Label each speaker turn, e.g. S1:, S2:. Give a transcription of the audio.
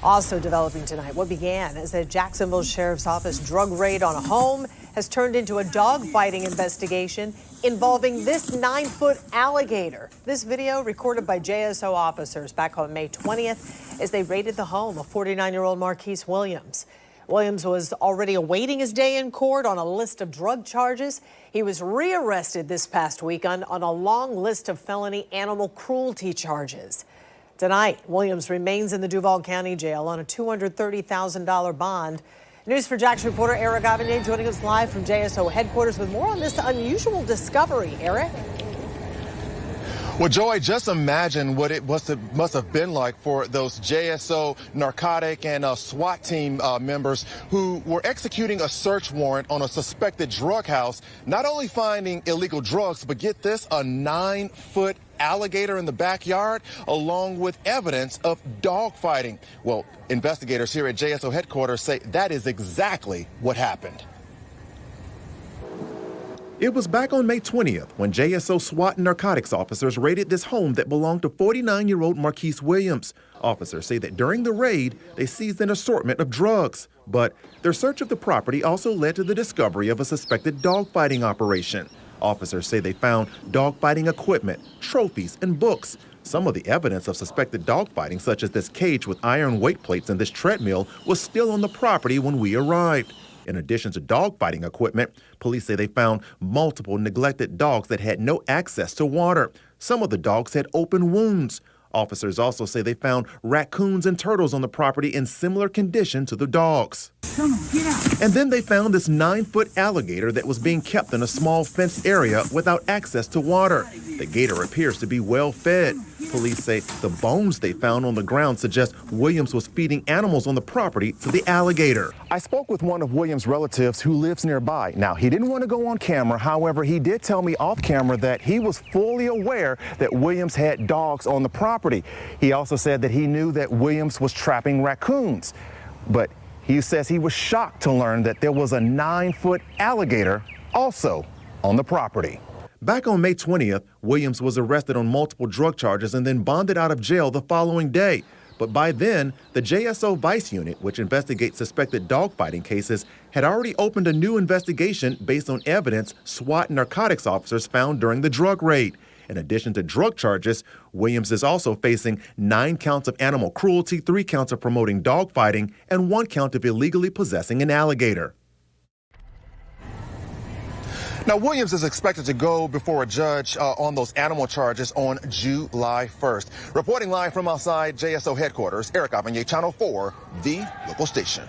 S1: Also developing tonight, what began as a Jacksonville Sheriff's Office drug raid on a home has turned into a dogfighting investigation involving this 9-foot alligator. This video recorded by JSO officers back on May 20th as they raided the home of 49-year-old Marquise Williams. Williams was already awaiting his day in court on a list of drug charges. He was rearrested this past week on a long list of felony animal cruelty charges. Tonight, Williams remains in the Duval County Jail on a $230,000 bond. News4Jax reporter Eric Avignon joining us live from JSO headquarters with more on this unusual discovery. Eric?
S2: Well, Joy, just imagine what it must have been like for those JSO narcotic and SWAT team members who were executing a search warrant on a suspected drug house, not only finding illegal drugs, but get this, a 9-foot alligator in the backyard, along with evidence of dog fighting. Well, investigators here at JSO headquarters say that is exactly what happened.
S3: It was back on May 20th when JSO SWAT and narcotics officers raided this home that belonged to 49-year-old Marquise Williams. Officers say that during the raid, they seized an assortment of drugs. But their search of the property also led to the discovery of a suspected dogfighting operation. Officers say they found dogfighting equipment, trophies, and books. Some of the evidence of suspected dogfighting, such as this cage with iron weight plates and this treadmill, was still on the property when we arrived. In addition to dogfighting equipment, police say they found multiple neglected dogs that had no access to water. Some of the dogs had open wounds. Officers also say they found raccoons and turtles on the property in similar condition to the dogs.
S4: Come on, get out.
S3: And then they found this 9-foot alligator that was being kept in a small fenced area without access to water. The gator appears to be well fed. Police say the bones they found on the ground suggest Williams was feeding animals on the property to the alligator.
S2: I spoke with one of Williams' relatives who lives nearby. Now, he didn't want to go on camera. However, he did tell me off camera that he was fully aware that Williams had dogs on the property. He also said that he knew that Williams was trapping raccoons. But he says he was shocked to learn that there was a 9-foot alligator also on the property.
S3: Back on May 20th, Williams was arrested on multiple drug charges and then bonded out of jail the following day. But by then, the JSO Vice Unit, which investigates suspected dogfighting cases, had already opened a new investigation based on evidence SWAT and narcotics officers found during the drug raid. In addition to drug charges, Williams is also facing 9 counts of animal cruelty, 3 counts of promoting dogfighting, and 1 count of illegally possessing an alligator.
S2: Now, Williams is expected to go before a judge on those animal charges on July 1st. Reporting live from outside JSO headquarters, Eric Avignon, Channel 4, the local station.